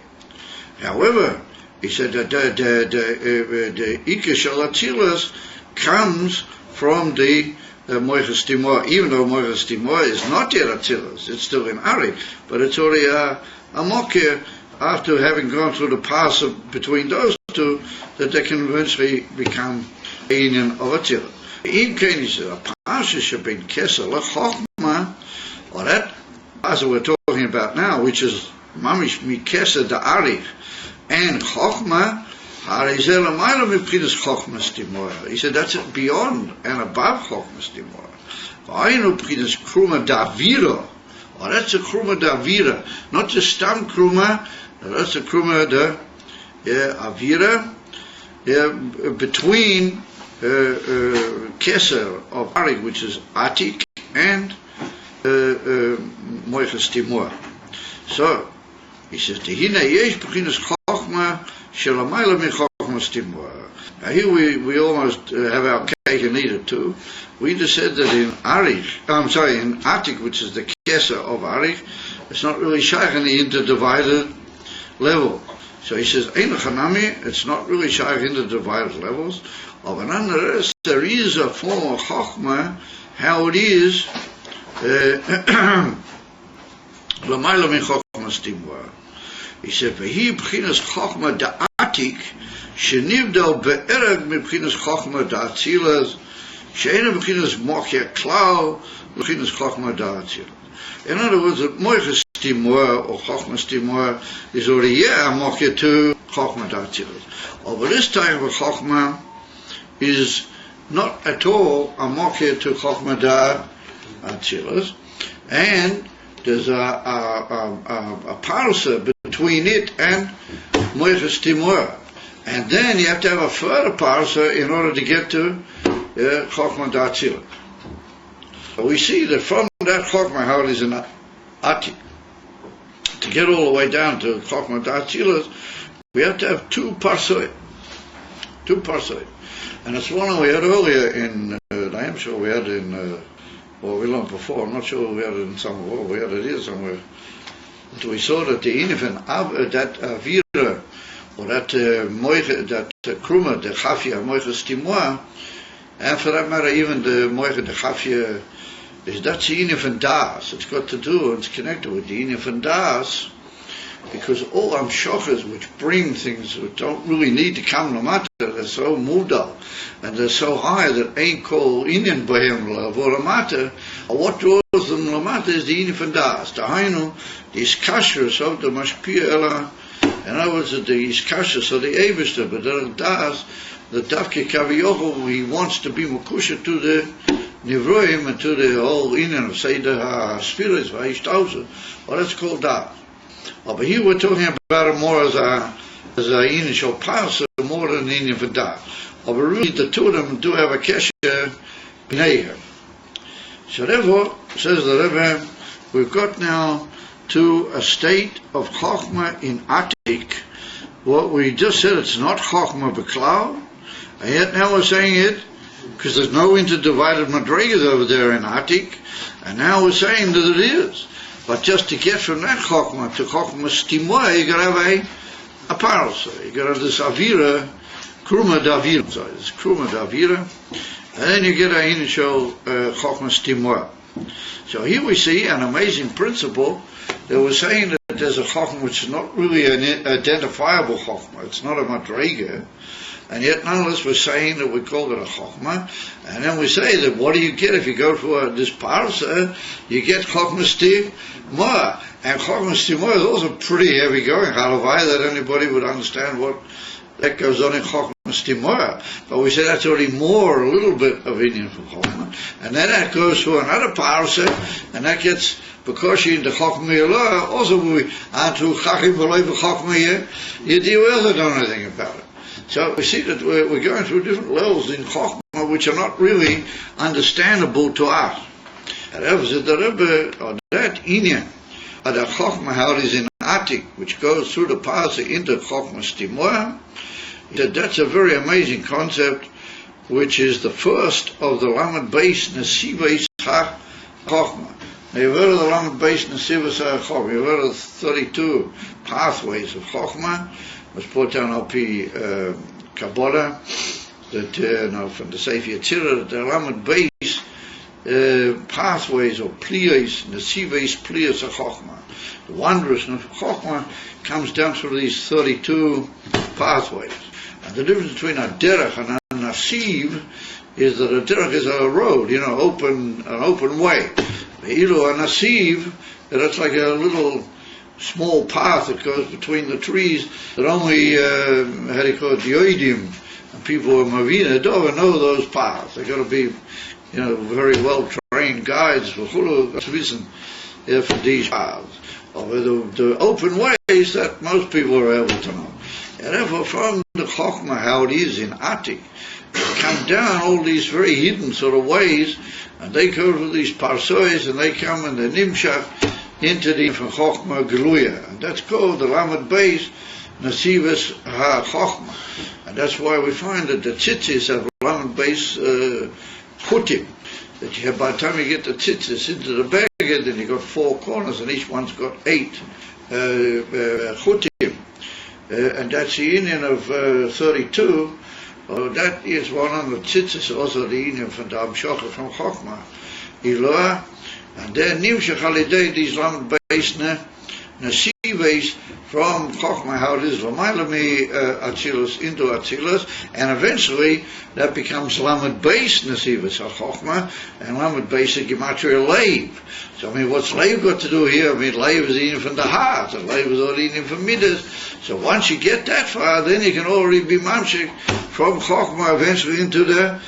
However, he said that the Ike Shel Atzilas comes from the Moiches Timor, even though Moiches Timor is not yet Atzilas, it's still in Ari, but it's already a Mokir after having gone through the pass between those two, that they can eventually become a union of Atzilas. Im Kain, he said, a Pasha Shebin Keser L'Chochma, or that Pasha we're talking about now, which is Mamish Mi Keser Da Ari, and Chochma, he said that's beyond and above Chochma Stimora. Oh, that's a Kruma Davira, not just Stam Kruma, that's a Kruma da Avira, between Keser of Arik, which is Atik, and Moiches Timor. So, he says, Tehina yesh beginners Chochma shelamayla mi Chochma Stimor. Now here we almost have our cake and eat it too. We just said that in in Atik, which is the Keser of Arik, it's not really shaykh in the interdivided level. So he says, Ein Chanami, it's not really shaykh in the divided levels. Of an nonetheless, there is a form of Chochma, how it is Lamayla mi Chochma Stimor. He said, "V'hi b'chinas Chochma da'atik שנבדל בערג מבחינת חוכמה דאצילס, שאינו מבחינת מוחיה כלל, מבחינת חוכמה דאצילס. In other words, moiches timor or chochmas timor is already a mochia to chochma da'atzilus. But this time of chochma is not at all a mochia to chochma da'atzilus, and there's a parsa between it and moiches timor, and then you have to have a further parsa in order to get to chochma da'atzilus. We see that from that Chokhmah, how it is in Atik, to get all the way down to Chokhmah Da'atzilus, we have to have two parsoi. And it's one we had earlier in, I am sure we had in, well, we learned before, I'm not sure we had it in some, well, we had it here somewhere. And we saw that the Inifin, that Avira, or that Moiche, that Kruma, the Chafia, Moiche Stimoa, and for that matter, even the Moiche, the Chafia, is that's the Inif and Das. It's got to do, it's connected with the Inif and Das, because all Amshochas which bring things which don't really need to come Lamata, they're so mudal, and they're so high that ain't called Inyan Bahem Lav or Lamata, what draws them Lamata is the Inif and Das. The Hainu, the Iskashras of the Mashpia Ella, in other words, the Iskashras of the Avista, but the Das, the Davke Kaviyocho, he wants to be Makusha to the Nivroim and to the whole Inyan of Seder HaSpiris, Vayishtausa, well, that's called that. But here we're talking about it more as a Inyan Shal Parsa, more than Inyan for that. But really the two of them do have a kesher b'neiher. So therefore, says the Rebbe, we've got now to a state of Chokhmah in Atik. What we just said, it's not Chokhmah b'klal, and yet now we're saying it because there's no interdivided madrigas over there in Atik, and now we're saying that it is. But just to get from that Chokhmah to Chokhmah Stimoa, you got to have a parasa. You got to have this Avira, Kruma Davira. So it's Kruma Davira, and then you get a initial Chokhmah Stimoa. So here we see an amazing principle that we're saying that there's a Chokhmah which is not really an identifiable Chokhmah. It's not a madriga. And yet nonetheless we're saying that we call it a Chokhmah, and then we say that what do you get if you go for this parsa? You get Chokhmah Stimoa, and Chokhmah Stimoa is also pretty heavy going. Halavai that anybody would understand what that goes on in Chokhmah Stimoa. But we say that's already more, a little bit of Indian from Chokhmah, and then that goes to another parsa, and that gets because in the Chokhmah Yelah, also we Antu Chachim V'Loi V'Chokhmah you don't know anything about it. So we see that we're going through different levels in Chokhmah which are not really understandable to us. However, the Rebbe, or that Inyan, or the Chokhmah, how it is in Atik, which goes through the parsa into Chokhmah Stimoa, that's a very amazing concept, which is the first of the Lamed Beis Nesivos HaChokhmah. Now you've heard of the Lamed Beis Nesivos HaChokhmah, you've heard of 32 pathways of Chokhmah, was put down up Kabbalah, that from the Sefer Yetzirah, the Lamed Beis pathways or pliyos, nesivos pliyos of Chokhmah. The wondrousness of Chokhmah comes down through these 32 pathways. And the difference between a derech and a nasiv is that a derech is a road, an open way. Ilu a nasiv, that's like a little small path that goes between the trees that only, how do you call it, yoidim, and people who are Mavina don't know those paths. They've got to be, very well trained guides for these paths. Or the open ways that most people are able to know. And therefore, from the Chokhmah, how it is in Atik, they come down all these very hidden sort of ways, and they go to these parsois, and they come and they nimshach into the Chokhmah Geluya, and that's called the Lamed Beis Nesivos HaChokhmah, and that's why we find that the tzitzis have Lamed Beis Chutim, that you have, by the time you get the tzitzis into the bag, then you got 4 corners, and each one's got 8 Chutim, and that's the Inyan of 32. That is one of the tzitzis, also the Inyan from the Amshocha from Chokhmah Iloah. And then Nimshach Alidei these Lamed Beis Nesivos Nesivos from Chochmah, how it is V'mailami Atzilus into Atzilus, and eventually that becomes Lamed Beis Nesivos HaChochmah, and Lamed Beis Gematria Leiv. So I mean, what's Leiv got to do here? I mean, Leiv is eating from the heart, and Leiv is already eating from Midas. So once you get that far, then you can already be Mamshik from Chochmah eventually into the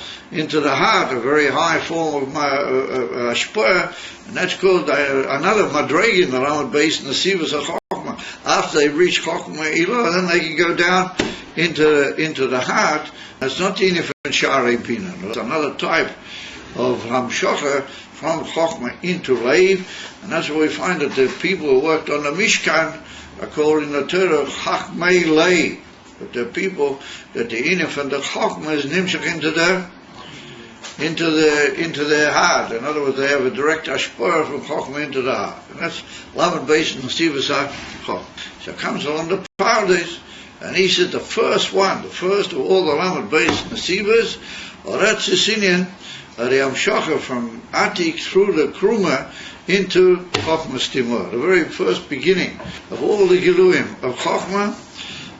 heart, a very high form of Ashpur, and that's called another Madrega in the Lamed Beis Nesivos HaChochmah. After they reach Chochmah Ilah, then they can go down into the heart. That's not the Inif and Sharei Bina. It's another type of Hamshocha from Chochmah into Leiv, and that's where we find that the people who worked on the Mishkan are called in the Torah Chachmei Leiv. But the people that the Inif and the Chochmah is Nimshach into their heart. In other words, they have a direct ashpur from Chochmah into the heart. And that's Lamed Beis Nesivos HaChochmah. So comes along the Pardes, and he said the first of all the Lamed Beis Nesivos, or that's his Inyan, the Amshocha from Atik through the Kruma into Chochmah Stimur, the very first beginning of all the Giluim of Chochmah.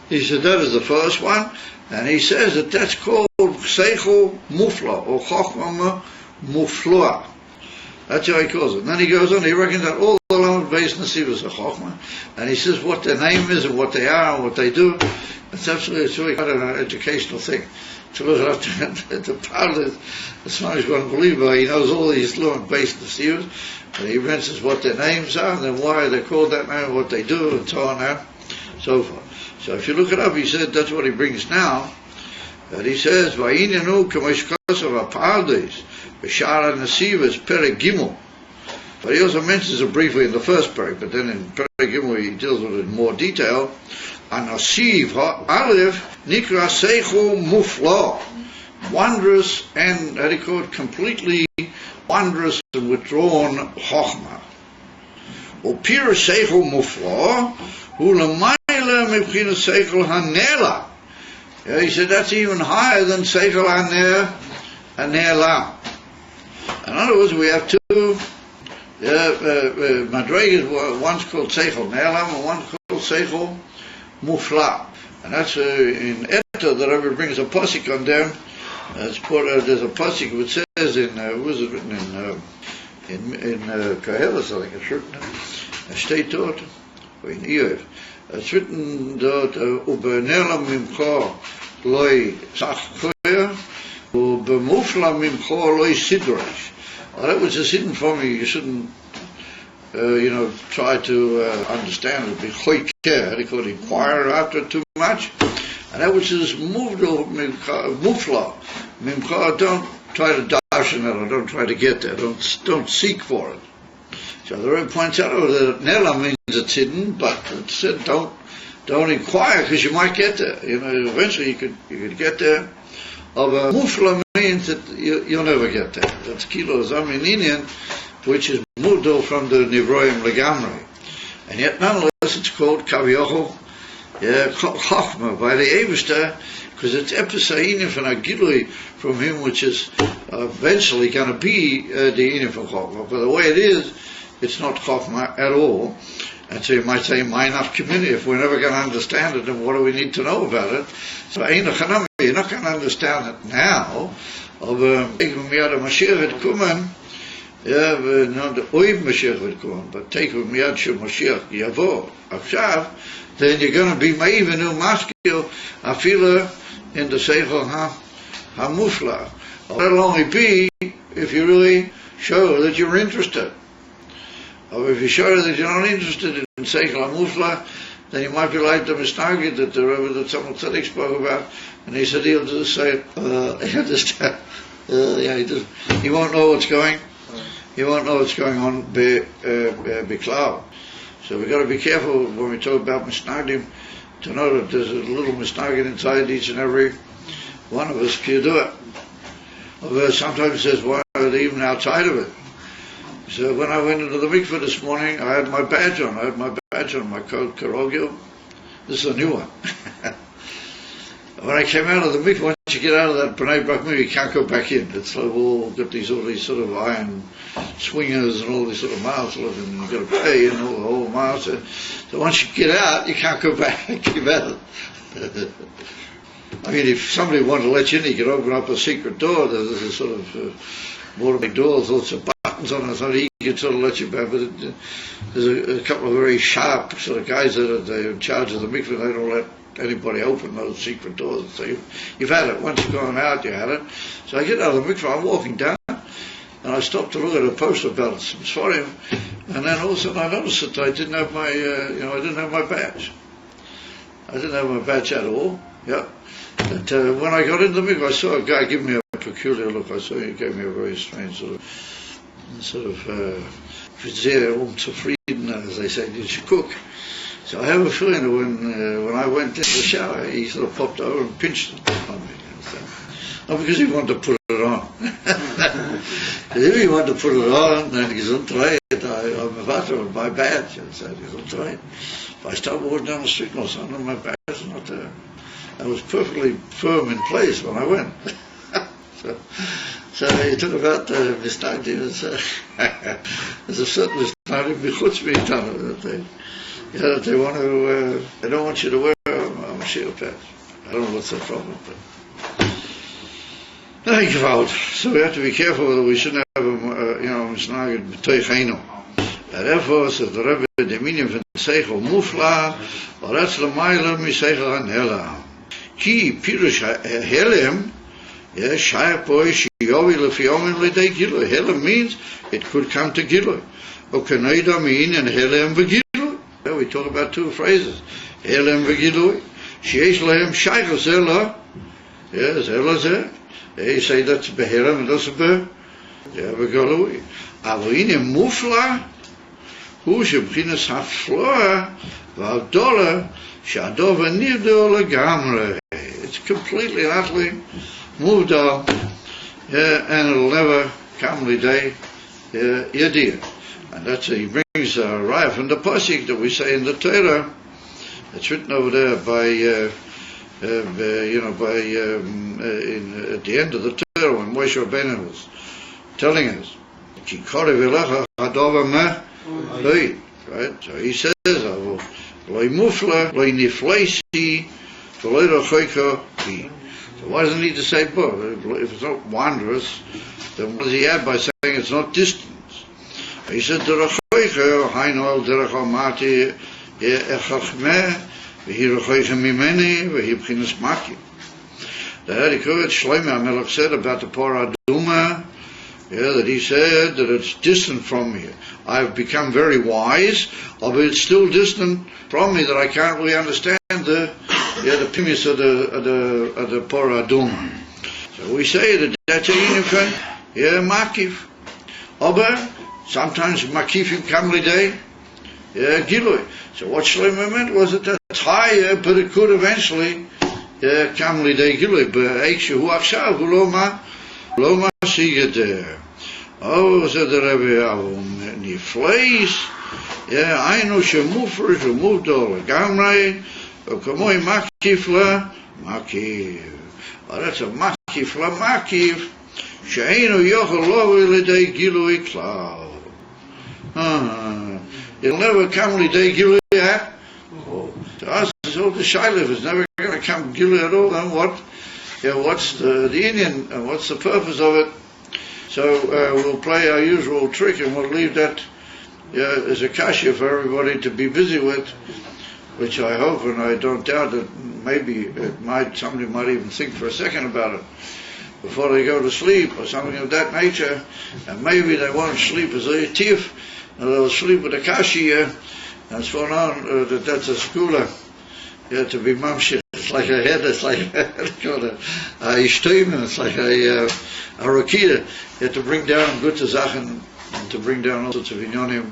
He said that is the first one, and he says that that's called Seichel Mufla, or Chochmah Mufloa. That's how he calls it. And then he goes on, he reckons that all the Lamed Beis Nesivos of Chochmah, and he says what their name is and what they are and what they do. It's really kind of an educational thing. To look at the Pardes, as far as one believer, he knows all these Lamed Beis Nesivos, and he mentions what their names are, and then why they're called that name, what they do, and so on and so forth. So if you look it up, he said that's what he brings now. That he says, "Va'inenu k'mishkasav ha'pardes b'shara nesivos perek gimel." But he also mentions it briefly in the first perek, but then in perek gimel he deals with it in more detail. Anasiv ha'alef nikra seichel mufla, wondrous and how do you call it, completely wondrous and withdrawn chochmah. Upir seichel mufla hu l'mayla mibchina seichel hanela. Yeah, he said that's even higher than Seichel HaNe'elam. In other words, we have two Madregas, one's called Seichel Ne'elam and one's called Seichel Mufla. And that's in Etta, the Rebbe brings a pasuk on them. There's a pasuk which says was it written in Koheles, I think it's written in State Dort, or in Eev. It's written that Ubenelam Mimcha Loi Sachchoya, Ubemufla Mimcha Loi Sidresh. That which is hidden from you, you shouldn't, try to understand it. Be choikeh, they could inquire after it too much. And that which is moved over Mufla Mimcha, don't try to darshan it, or don't try to get there, don't seek for it. So the Rebbe points out that Nela means it's hidden, but it said don't inquire because you might get there. Eventually you could get there. Of Mufla means that you'll never get there. That's Kilo Zamininian, which is Mudo from the Nivroim Legamri. And yet nonetheless it's called Kaviocho Chochmah by the Eivishter, because it's Episainim from Agilui from him, which is eventually going to be the Inim from Chochmah. But the way it is, it's not Chochmah at all. And so you might say, Ma'inaf community, if we're never going to understand it, then what do we need to know about it? So you're not going to understand it now. Of Miyad Mashiach et Kuman, not the Oiv Mashiach et Kuman, but take Miyad Shel Mashiach Yavo Akshav, then you're going to be Ma'ivenu Maskil Afila in the Seichel HaMufla. That'll only be if you really show that you're interested. Or if you show that you're not interested in Seichel HaMufla, then you might be like the Mishnagid that the Rebbe that someone Tzaddik spoke about, and he said he'll just say, he understand. He won't know what's going. He won't know what's going on Biklal. So we've got to be careful when we talk about Mishnagdim to know that there's a little Mishnagid inside each and every one of us. Can you do it? Or sometimes it says, why are they even outside of it? So when I went into the mikveh this morning, I had my badge on. My coat, Karogil. This is a new one. When I came out of the mikveh, I went you get out of that B'nai Brak Mikveh, you can't go back in. It's like all got all these sort of iron swingers and all these sort of miles, and you've got to pay and all the whole miles. So once you get out, you can't go back. Keep out. I mean, if somebody wanted to let you in, you could open up a secret door. There's a sort of automatic doors, lots of buttons on it, so he could sort of let you back. But there's a couple of very sharp sort of guys that are in charge of the mikveh. They don't let anybody open those secret doors. So you've had it. Once you've gone out, you had it. So I get out of the mikveh, I'm walking down, and I stopped to look at a poster about some Sfarim, and then all of a sudden I noticed that I didn't have my, I didn't have my badge. I didn't have my badge at all. Yeah. But when I got into the mikveh, I saw a guy give me a peculiar look. I saw he gave me a very strange sort of sehr unzufrieden, as they say, did you cook? So I have a feeling that when I went into the shower, he sort of popped over and pinched it on me. Not because he wanted to put it on. If he wanted to put it on, then gesundheit, I'm about to my badge. I said, gesundheit. If I start walking down the street and all of a sudden my badge is not there. I was perfectly firm in place when I went. So he took about Mistadi. There's a certain Mistadi Bichutz B'Itana that they want to. They don't want you to wear a Mashiach patch. I don't know what's the problem, but so we have to be careful that we shouldn't have Mishnagid B'Toicheinu. Therefore, says the Rebbe, the meaning of Seichel Mufla, or that's the Meiler Miseichel Hanela. Ki Pirush Helem. Helem means it could come to Gilui. And Helem v'Gilui. We talk about two phrases. Helem v'Gilui. Sheish lehem shaycha zela. Zela zeh. They say that's behelem and that's begalui. Avoine mufla. Hu shebchinas hafloa v'avdola shadova nivdo legamre. It's completely and utterly moved on, and it'll never come the day, Yadir. And that's he brings a raya from the pasuk that we say in the Torah. It's written over there by at the end of the Torah when Moshe Rabbeinu was telling us, "Ki korev elecha hadova meh," right? So he says, "Loi mufla, loi nifleisi, v'loi rochoika ki." So why doesn't he just say, if it's not wondrous, then what does he add by saying it's not distance? He said, Derechoicha, Hainol, Derecho Mati, Echachmeh, Vehi Rechoicha Mimeni, Vehi B'chinas Maki. The Hadikovet Shlomo HaMelech said about the Parah Aduma, that he said that it's distant from me. I've become very wise, but it's still distant from me that I can't really understand the pimis of the Parah Aduma. So we say that that's a yinifan, makif. Aber sometimes makifim kam lidei gilui. So what Shlomo meant was that that's higher, but it could eventually kam lidei gilui. But eikshu hu achshav hu lo ma siged. Oh, said the Rebbe, nifleis, ainu shemufr shemuvdo legamrei. Kamoi makif makiv. Oh, that's a makif makiv. She'enu yochel lo l'dei gilui klal. It'll never come l'dei gilui. To us, it's all the shaila. It's never going to come gilui at all. Then what? What's the Indian and what's the purpose of it? So we'll play our usual trick and we'll leave that as a kasha for everybody to be busy with. Which I hope and I don't doubt that maybe somebody might even think for a second about it before they go to sleep or something of that nature, and maybe they won't sleep as a tif, and they'll sleep with a kashi and so on, that's a skula, to be mamshir. It's like a head, it's like a ishtoim, it's like a rakida. You have to bring down good zachen and to bring down all sorts of inyonim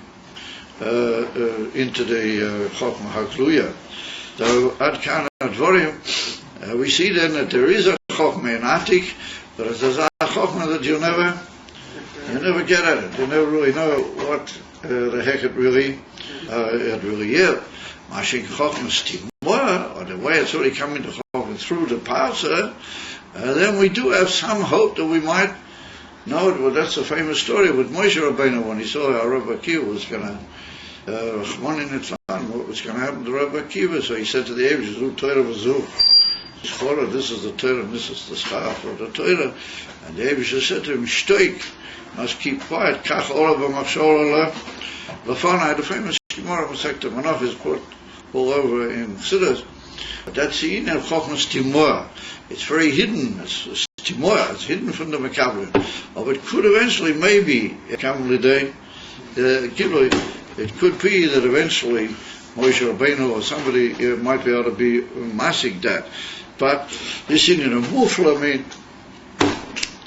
into the Chokhmah HaKluya. So Ad Kan Advorim, we see then that there is a Chokhmah in Atik, but there's a Chokhmah that you never get at it. You never really know what the heck it really is. Mashing Chokhmah Stimua, or the way it's really coming to Chokhmah through the Parsa, then we do have some hope that we might know it. Well, that's a famous story with Moshe Rabbeinu when he saw how Rabbi Akiva was going to, what was going to happen to Rabbi Akiva. So he said to the Abish, Zu Torah v'Zu. This is the Torah and this is the Schach of the Torah. And the Abish said to him, Shtoik, must keep quiet. Kach Olav v'machshor Lafana, the famous Gemara Masechta Manaf is put all over in Chassidus. But that's the Yin of Chochmas Timur. It's very hidden. It's Timur. It's hidden from the Mekablim. But it could eventually, maybe, it could be that eventually Moshe Rabbeinu or somebody might be able to be massing that. But this Yin of Mufla, I mean,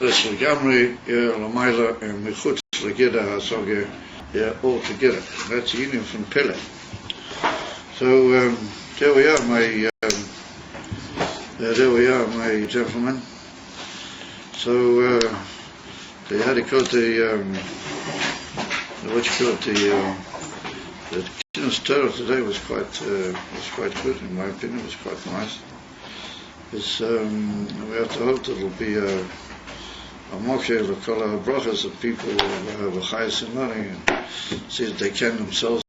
that's Gamri, Lamaila, and Mechutz, Legeda, Hasoge, all together. That's the Yin from Pele. So, there we are, my gentlemen. So, they had to go to the Kiddush Torah today was quite good, in my opinion. It was quite nice. It's, we have to hope that it'll be a mokher to call our brachas that people have a chayas in learning and see that they can themselves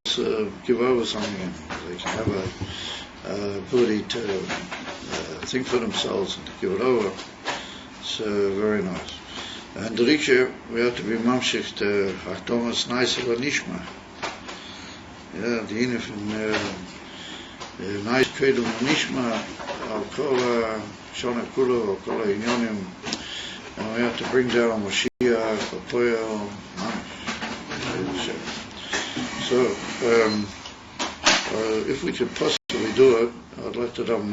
give over something and they can have a ability to think for themselves and to give it over. It's very nice. And the Riksha, we have to be mamshich to Achtomas Naisa Nishma. Yeah, the Inif in Nice Kedum Nishma, Al Kola, Shona Kula, Al Kola Inyonim, and we have to bring down Mashiach, Apoyo, So, if we could possibly do it, I'd like to have